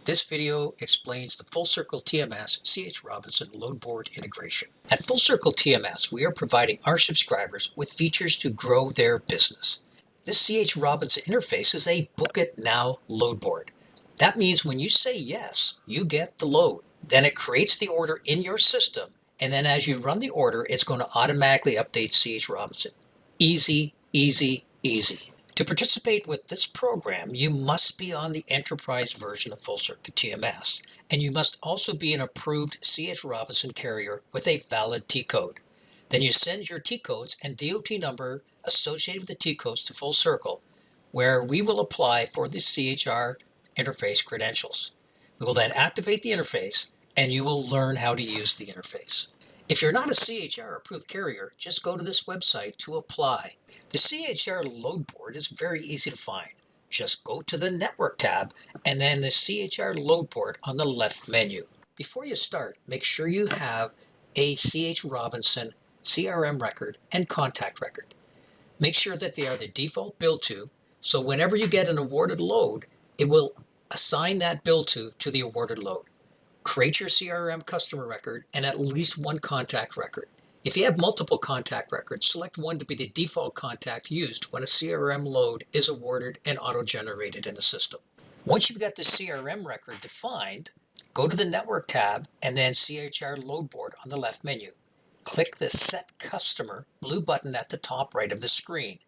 This video explains the Full Circle TMS CH Robinson Load Board integration. At Full Circle TMS, we are providing our subscribers with features to grow their business. This CH Robinson interface is a Book It Now load board. That means when you say yes, you get the load. Then it creates the order in your system, and then as you run the order, it's going to automatically update CH Robinson. Easy, easy, easy. To participate with this program, you must be on the enterprise version of Full Circle TMS, and you must also be an approved CH Robinson carrier with a valid T-code. Then you send your T-codes and DOT number associated with the T-codes to Full Circle, where we will apply for the CHR interface credentials. We will then activate the interface, and you will learn how to use the interface. If you're not a CHR approved carrier, just go to this website to apply. The CHR Load Board is very easy to find. Just go to the Network tab and then the CHR Load Board on the left menu. Before you start, make sure you have a CH Robinson CRM record and contact record. Make sure that they are the default bill to, so whenever you get an awarded load, it will assign that bill to the awarded load. Create your CRM customer record and at least one contact record. If you have multiple contact records, select one to be the default contact used when a CRM load is awarded and auto-generated in the system. Once you've got the CRM record defined, go to the Network tab and then CHR Load Board on the left menu. Click the Set Customer blue button at the top right of the screen.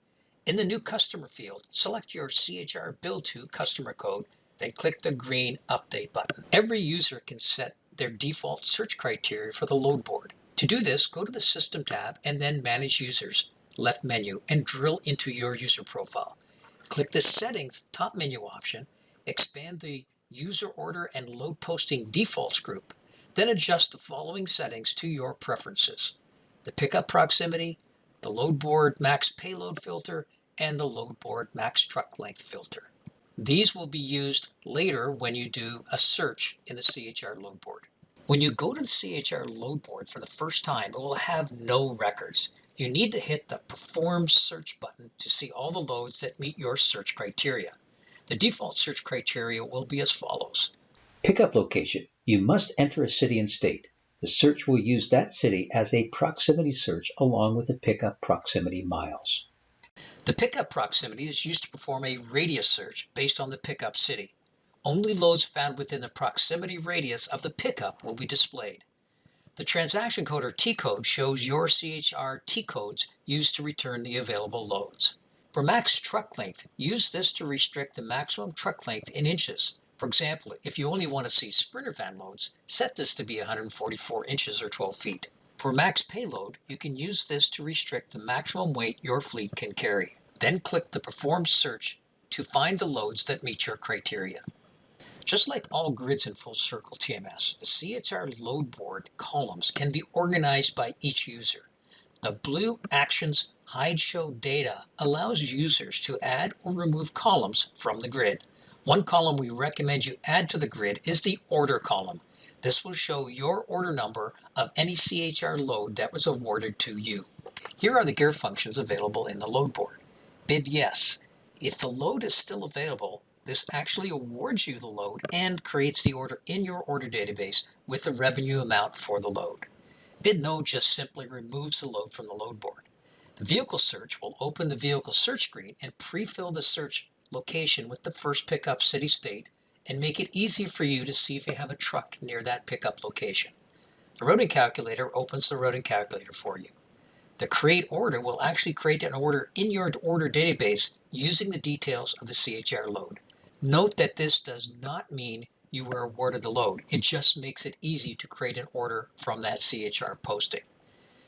In the New Customer field, select your CHR Bill To customer code, then click the green Update button. Every user can set their default search criteria for the load board. To do this, go to the System tab and then Manage Users, left menu, and drill into your user profile. Click the Settings top menu option, expand the User Order and Load Posting Defaults group, then adjust the following settings to your preferences: the pickup proximity, the load board max payload filter, and the load board max truck length filter. These will be used later when you do a search in the CHR Load Board. When you go to the CHR Load Board for the first time, it will have no records. You need to hit the Perform Search button to see all the loads that meet your search criteria. The default search criteria will be as follows. Pickup location. You must enter a city and state. The search will use that city as a proximity search along with the pickup proximity miles. The pickup proximity is used to perform a radius search based on the pickup city. Only loads found within the proximity radius of the pickup will be displayed. The transaction code or T-code shows your CHR T-codes used to return the available loads. For max truck length, use this to restrict the maximum truck length in inches. For example, if you only want to see Sprinter van loads, set this to be 144 inches or 12 feet. For max payload, you can use this to restrict the maximum weight your fleet can carry. Then click the Perform Search to find the loads that meet your criteria. Just like all grids in Full Circle TMS, the CHR Load Board columns can be organized by each user. The blue Actions Hide Show Data allows users to add or remove columns from the grid. One column we recommend you add to the grid is the Order column. This will show your order number of any CHR load that was awarded to you. Here are the gear functions available in the load board. Bid yes. If the load is still available, this actually awards you the load and creates the order in your order database with the revenue amount for the load. Bid no just simply removes the load from the load board. The vehicle search will open the vehicle search screen and pre-fill the search location with the first pickup city state and make it easy for you to see if you have a truck near that pickup location. The routing calculator opens the routing calculator for you. The create order will actually create an order in your order database using the details of the CHR load. Note that this does not mean you were awarded the load. It just makes it easy to create an order from that CHR posting.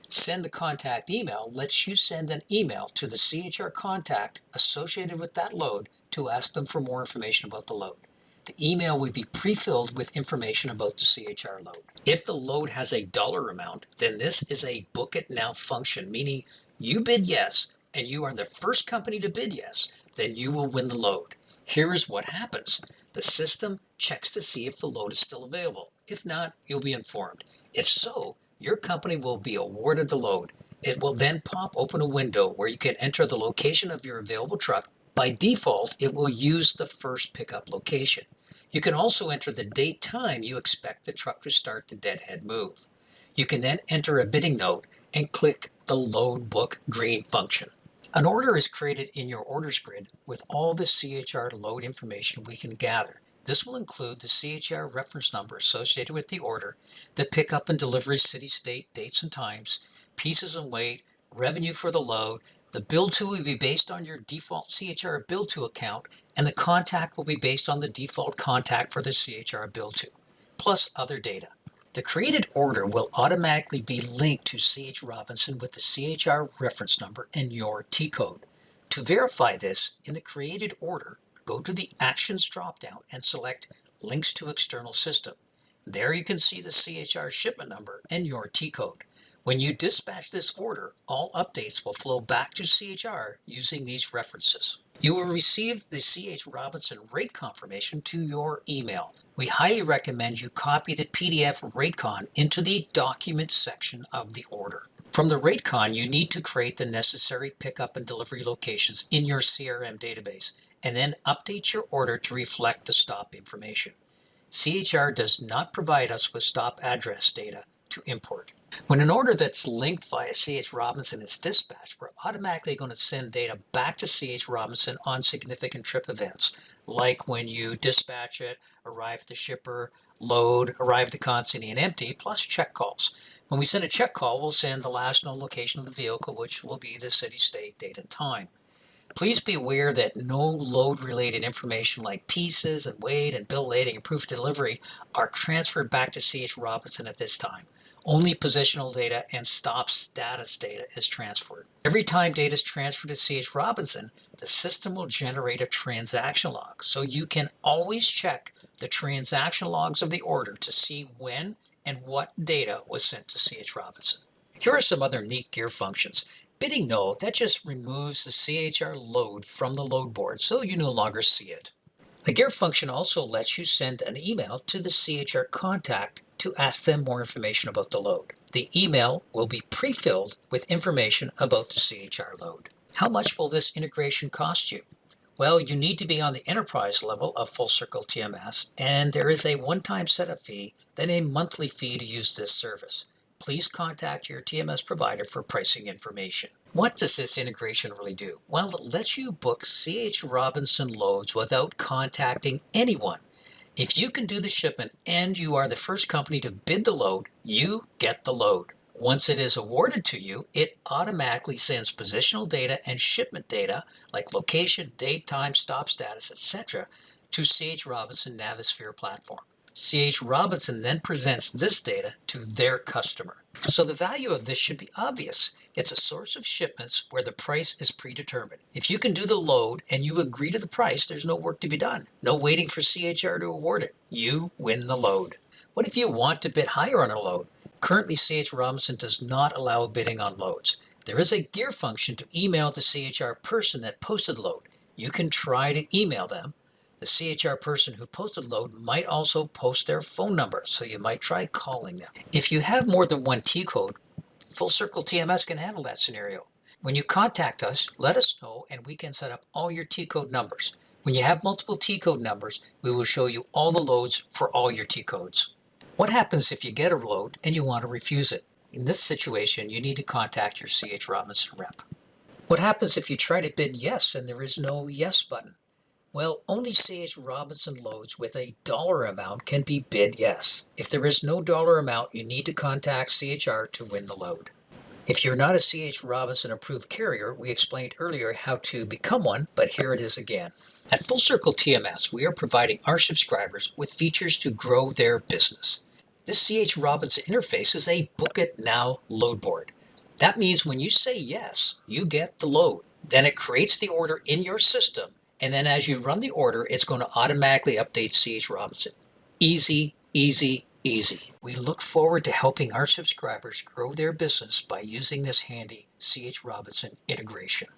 Send the contact email lets you send an email to the CHR contact associated with that load to ask them for more information about the load. The email will be pre-filled with information about the CHR load. If the load has a dollar amount, then this is a Book It Now function, meaning you bid yes and you are the first company to bid yes, then you will win the load. Here is what happens. The system checks to see if the load is still available. If not, you'll be informed. If so, your company will be awarded the load. It will then pop open a window where you can enter the location of your available truck. By default, it will use the first pickup location. You can also enter the date time you expect the truck to start the deadhead move. You can then enter a bidding note and click the Load Book Green function. An order is created in your orders grid with all the CHR load information we can gather. This will include the CHR reference number associated with the order, the pickup and delivery city, state, dates and times, pieces and weight, revenue for the load. The bill to will be based on your default CHR bill to account, and the contact will be based on the default contact for the CHR bill to, plus other data. The created order will automatically be linked to CH Robinson with the CHR reference number and your T code. To verify this, in the created order, go to the Actions dropdown and select Links to External System. There you can see the CHR shipment number and your T code. When you dispatch this order, all updates will flow back to CHR using these references. You will receive the CH Robinson rate confirmation to your email. We highly recommend you copy the PDF RateCon into the Documents section of the order. From the RateCon, you need to create the necessary pickup and delivery locations in your CRM database, and then update your order to reflect the stop information. CHR does not provide us with stop address data to import. When an order that's linked via CH Robinson is dispatched, we're automatically going to send data back to CH Robinson on significant trip events, like when you dispatch it, arrive at the shipper, load, arrive at the consignee and empty, plus check calls. When we send a check call, we'll send the last known location of the vehicle, which will be the city, state, date, and time. Please be aware that no load-related information like pieces and weight and bill lading and proof of delivery are transferred back to CH Robinson at this time. Only positional data and stop status data is transferred. Every time data is transferred to CH Robinson, the system will generate a transaction log, so you can always check the transaction logs of the order to see when and what data was sent to CH Robinson. Here are some other neat gear functions. Bidding no, that just removes the CHR load from the load board, so you no longer see it. The gear function also lets you send an email to the CHR contact to ask them more information about the load. The email will be pre-filled with information about the CHR load. How much will this integration cost you? Well, you need to be on the enterprise level of Full Circle TMS, and there is a one-time setup fee, then a monthly fee to use this service. Please contact your TMS provider for pricing information. What does this integration really do? Well, it lets you book CH Robinson loads without contacting anyone. If you can do the shipment and you are the first company to bid the load, you get the load. Once it is awarded to you, it automatically sends positional data and shipment data like location, date, time, stop status, etc. to CH Robinson Navisphere platform. CH Robinson then presents this data to their customer. So the value of this should be obvious. It's a source of shipments where the price is predetermined. If you can do the load and you agree to the price, there's no work to be done. No waiting for CHR to award it. You win the load. What if you want to bid higher on a load? Currently, CH Robinson does not allow bidding on loads. There is a gear function to email the CHR person that posted the load. You can try to email them. The CHR person who posted load might also post their phone number, so you might try calling them. If you have more than one T code, Full Circle TMS can handle that scenario. When you contact us, let us know and we can set up all your T code numbers. When you have multiple T code numbers, we will show you all the loads for all your T codes. What happens if you get a load and you want to refuse it? In this situation, you need to contact your CH Robinson rep. What happens if you try to bid yes and there is no yes button? Well, only CH Robinson loads with a dollar amount can be bid yes. If there is no dollar amount, you need to contact CHR to win the load. If you're not a CH Robinson approved carrier, we explained earlier how to become one, but here it is again. At Full Circle TMS, we are providing our subscribers with features to grow their business. This CH Robinson interface is a Book It Now load board. That means when you say yes, you get the load. Then it creates the order in your system, and then as you run the order, it's going to automatically update CH Robinson. Easy, easy, easy. We look forward to helping our subscribers grow their business by using this handy CH Robinson integration.